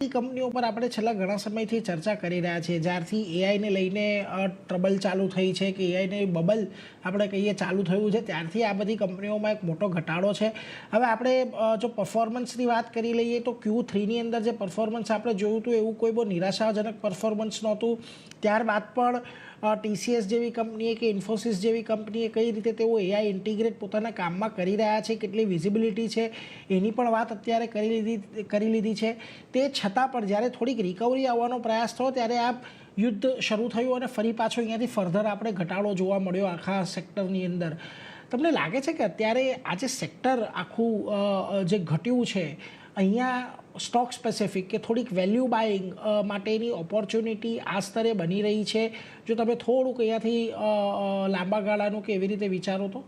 કંપનીઓ પર આપણે છેલ્લા ઘણા સમયથી ચર્ચા કરી રહ્યા છીએ. જ્યારથી એઆઈને લઈને ટ્રબલ ચાલુ થઈ છે કે એઆઈને બબલ આપણે કહીએ ચાલુ થયું છે, ત્યારથી આ બધી કંપનીઓમાં એક મોટો ઘટાડો છે. હવે આપણે જો પરફોર્મન્સની વાત કરી લઈએ તો Q3ની અંદર જે પરફોર્મન્સ આપણે જોયું હતું એવું કોઈ બહુ નિરાશાજનક પરફોર્મન્સ નહોતું. ત્યારબાદ પણ TCS જેવી કંપનીએ કે ઇન્ફોસિસ જેવી કંપનીએ કઈ રીતે તેઓ એઆઈ ઇન્ટિગ્રેટ પોતાના કામમાં કરી રહ્યા છે, કેટલી વિઝિબિલિટી છે એની પણ વાત અત્યારે કરી લીધી છે. તે છતાં પણ જ્યારે થોડીક રિકવરી આવવાનો પ્રયાસ થયો ત્યારે આ યુદ્ધ શરૂ થયું અને ફરી પાછો અહીંયાથી ફર્ધર આપણે ઘટાડો જોવા મળ્યો આખા સેક્ટરની અંદર. તમને લાગે છે કે અત્યારે આ જે સેક્ટર આખું જે ઘટ્યું છે અહીંયા સ્ટોક સ્પેસિફિક કે થોડીક વેલ્યુ બાઇંગ માટેની ઓપોર્ચ્યુનિટી આ સ્તરે બની રહી છે? જો તમે થોડુંક અહીંયાથી લાંબા ગાળાનું કે એવી રીતે વિચારો તો.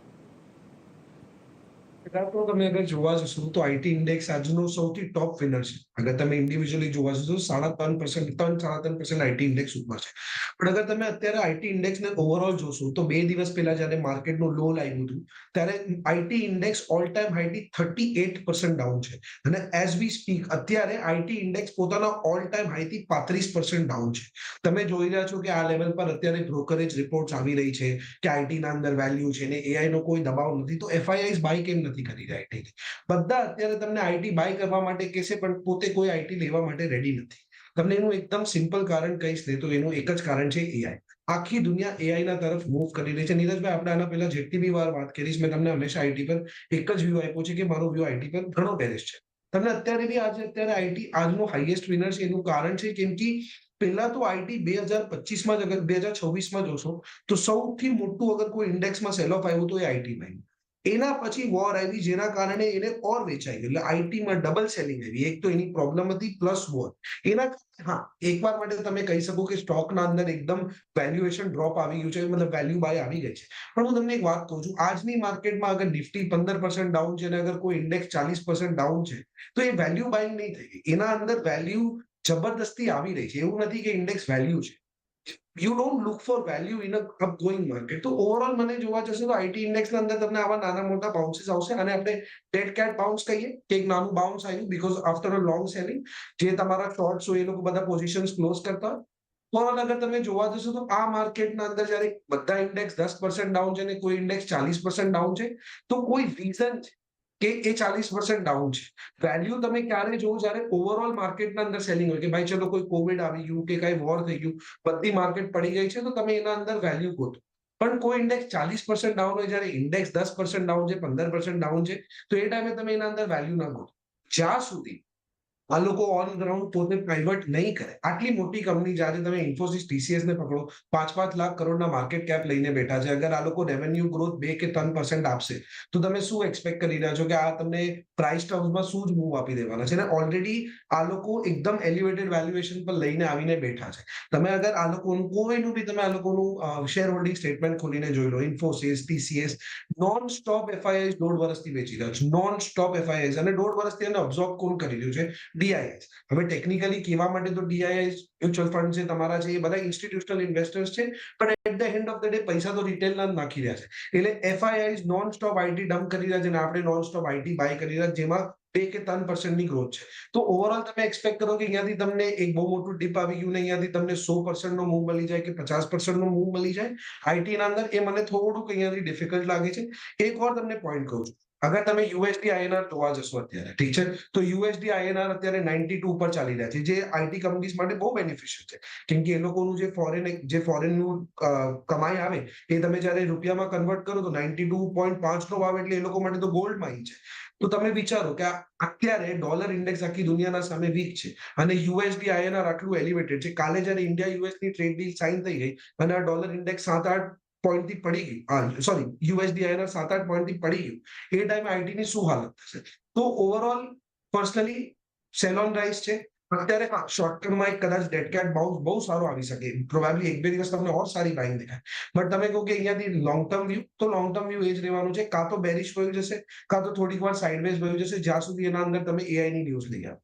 તો તમે અગર જોવા જશો તો આઈટી ઇન્ડેક્સ આજનો સૌથી ટોપ વિનર છે. અગર તમે ઇન્ડિવિજ્યુઅલી જોવા જશો તો 3.5% આઈટી ઇન્ડેક્સ ઉપર છે. પણ અગર તમે અત્યારે આઈટી ઇન્ડેક્સને ઓવરઓલ જોશો તો 2 દિવસ પહેલા જ્યારે માર્કેટનું લો લાગ્યું હતું ત્યારે આઈટી ઇન્ડેક્સ ઓલ ટાઈમ હાઈથી 38% ડાઉન છે. અને એઝ વી સ્પીક અત્યારે આઈટી ઇન્ડેક્સ પોતાના ઓલ ટાઈમ હાઈથી 35% ડાઉન છે. તમે જોઈ રહ્યા છો કે આ લેવલ પર અત્યારે બ્રોકરેજ રિપોર્ટ્સ આવી રહી છે કે આઈટી ના અંદર વેલ્યુ છે ને એઆઈ નો કોઈ દબાવ નથી, તો એફઆઈઆઈસ બાય કેમ નથી કરી રહ્યા આઈટી? બધા અત્યારે તમને આઈટી બાય કરવા માટે કહેશે પણ પોતે કોઈ આઈટી લેવા માટે રેડી નથી. તમને એનું એકદમ સિમ્પલ કારણ કહીશ ને તો એનું એક જ કારણ છે એઆઈ. આખી દુનિયા એઆઈ ના તરફ મૂવ કરી રહી છે. નીરજભાઈ, આપણે આના પહેલા જેટલી બી વાર વાત કરીશ મેં તમને હંમેશા આઈટી પર એક જ વ્યૂ આપ્યો છે કે મારો વ્યૂ આઈટી પર ઘણો બેરિશ છે. તમને અત્યારે બી અત્યારે આઈટી આજનો હાઈએસ્ટ વિનર છે. એનું કારણ છે કેમ કે પહેલા તો આઈટી 2025માં જ અગર 2026માં જોશો તો સૌથી મોટું અગર કોઈ ઇન્ડેક્સમાં સેલ ઓફ આવ્યું તો એ આઈટી માં. એના પછી વોર આવી જેના કારણે એને ઓર વેચાઈ ગયું. એટલે આઈટીમાં ડબલ સેલિંગ આવી. એક તો એની પ્રોબ્લેમ હતી પ્લસ વોર. એના હા, એકવાર માટે તમે કહી શકો કે સ્ટોકના અંદર એકદમ વેલ્યુએશન ડ્રોપ આવી ગયું છે, મતલબ વેલ્યુ બાય આવી ગઈ છે. પણ હું તમને એક વાત કહું છું, આજની માર્કેટમાં અગર નિફ્ટી 15% ડાઉન છે અને અગર કોઈ ઇન્ડેક્સ 40% ડાઉન છે તો એ વેલ્યુ બાઇંગ નહીં થઈ ગઈ. એના અંદર વેલ્યુ જબરદસ્તી આવી રહી છે. એવું નથી કે ઇન્ડેક્સ વેલ્યુ છે. You don't look for value in a upgoing market. તો ઓવરઓલ મને જોવા જશે તો આઈટી ઇન્ડેક્સના અંદર તમને આવા નાના મોટા બાઉન્સીસ આવશે અને આપણે ડેડ કેટ બાઉન્સ કહીએ કે એક નાનું બાઉન્સ આવ્યું because after a long selling જે તમારા શોર્ટ્સ હોય એ લોકો બધા પોઝિશન્સ ક્લોઝ કરતા હોય. ઓવરઓલ અગર તમે જોવા જશો તો આ માર્કેટના અંદર જ્યારે બધા ઇન્ડેક્સ 10% ડાઉન છે અને કોઈ ઇન્ડેક્સ 40% ડાઉન છે તો કોઈ રીઝન છે કે એ 40% ડાઉન છે. વેલ્યુ તમે ક્યારે જોવો જ્યારે ઓવરઓલ માર્કેટના અંદર સેલિંગ હોય કે ભાઈ ચલો કોઈ કોવિડ આવી ગયું કે કઈ વોર થઈ ગયું, બધી માર્કેટ પડી ગઈ છે તો તમે એના અંદર વેલ્યુ ગોતો. પણ કોઈ ઇન્ડેક્સ 40% ડાઉન હોય, જ્યારે ઇન્ડેક્સ 10% ડાઉન છે, 15% ડાઉન છે, તો એ ટાઈમે તમે એના અંદર વેલ્યુ ના ગોતો. જ્યાં સુધી આ લોકો ઓન ગ્રાઉન્ડ પોતે પાઇવટ નહીં કરે. આટલી મોટી કંપની જ્યારે તમે ઇન્ફોસિસ TCS ને પકડો, 5-5 લાખ કરોડના માર્કેટ કેપ લઈને બેઠા છે. અગર આ લોકો રેવન્યુ ગ્રોથ 2 કે 3% આપશે તો તમે શું એક્સપેક્ટ કરી રહ્યા છો કે આ તમને પ્રાઇસ ટર્મ્સમાં શું જ મૂવ આપી દેવાના છે? ને ઓલરેડી આ લોકો એકદમ એલિવેટેડ વેલ્યુએશન પર લઈને આવીને બેઠા છે. તમે અગર આ લોકોનું કોઈનું બી તમે આ લોકોનું શેર હોલ્ડિંગ સ્ટેટમેન્ટ ખોલીને જોઈ લો, Infosys TCS non stop FII 1.5 વર્ષથી વેચી રહ્યા છે. નોન સ્ટોપ એફઆઈઆઈ અને 1.5 વર્ષથી એને અબ્ઝોર્બ કોણ કરી રહ્યું છે? ડીઆઈએસ. હવે ટેકનિકલી કહેવા માટે તો ડીઆઈએસ મ્યુચ્યુઅલ ફંડ છે તમારા છે, એ બધા ઇન્સ્ટિટ્યુશનલ ઇન્વેસ્ટર્સ છે, પણ at the end of the day પૈસા તો રિટેલના જ નાખી રહ્યા છે. એટલે FII non stop IT dump કરી રહ્યા છે અને આપણે નોન સ્ટોપ આઈટી બાય કરી રહ્યા જેમાં 2 કે 3% ની ગ્રોથ છે. તો ઓવરઓલ તમે એક્સપેક્ટ કરો કે અહીંયાથી તમને એક બહુ મોટું ડીપ આવી ગયું ને અહીંયાથી તમને 100% નો મૂવ મળી જાય કે 50% નો મૂવ મળી જાય આઈટી ના અંદર, એ મને થોડુંક અહીંયાથી ડિફિકલ્ટ લાગે છે. એક વાર તમને પોઈન્ટ કહું છું, અગર તમે યુએસડી આઈએનઆર જોવા જશો અત્યારે, ઠીક છે, તો યુએસડી આઈએનઆર અત્યારે 92 ઉપર ચાલી રહ્યા છે, જે આઈટી કંપનીઝ માટે બહુ બેનિફિશિયલ છે. કેમ કે એ લોકોનું જે ફોરેનનું કમાઈ આવે એ તમે જ્યારે રૂપિયામાં કન્વર્ટ કરો તો 92.5 નો ભાવ એટલે એ લોકો માટે તો ગોલ્ડ માઇન છે. તો તમે વિચારો કે અત્યારે ડોલર ઇન્ડેક્સ આખી દુનિયાના સામે વીક છે અને યુએસડી આઈએનઆર આટલું એલિવેટેડ છે. કાલે જ્યારે ઇન્ડિયા યુએસની ટ્રેડ ડીલ સાઇન થઈ ગઈ અને આ ડોલર ઇન્ડેક્સ 7-8 પોઈન્ટથી પડી ગઈ, સોરી યુએસડી આઈએનઆર 7-8 પોઈન્ટથી પડી ગયું, એ ટાઈમે આઈટીની શું હાલત થશે? તો overall personally cell on rise છે. અત્યારે હા, શોર્ટ ટર્મમાં એક કદાચ ડેડ કેટ બાઉન્સ બહુ સારો આવી શકે, પ્રોબેબલી 1-2 દિવસ તમને ઓર સારી બાઇંગ દેખાય. બટ તમે કહો કે અહીંયાથી લોંગ ટર્મ વ્યૂ, તો લોંગ ટર્મ વ્યૂ એ જ રહેવાનું છે, કાં તો બેરિશ વયું જશે કાં તો થોડીક વાર સાઇડવેઝ વયું જશે, જ્યાં સુધી એના અંદર તમે એઆઈની ન્યૂઝ લઈ આવો.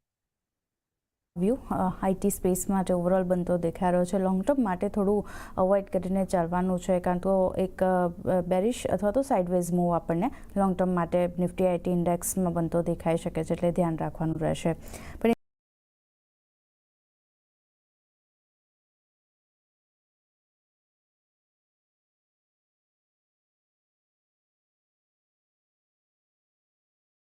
વ્યૂ આઈટી સ્પેસ માટે ઓવરઓલ બનતો દેખાઈ રહ્યો છે. લોંગ ટર્મ માટે થોડું અવોઇડ કરીને ચાલવાનું છે, કારણ તો એક બેરિશ અથવા તો સાઇડવેઝ મૂવ આપણને લોંગ ટર્મ માટે નિફ્ટી આઈટી ઇન્ડેક્સમાં બનતો દેખાઈ શકે છે, એટલે ધ્યાન રાખવાનું રહેશે. પણ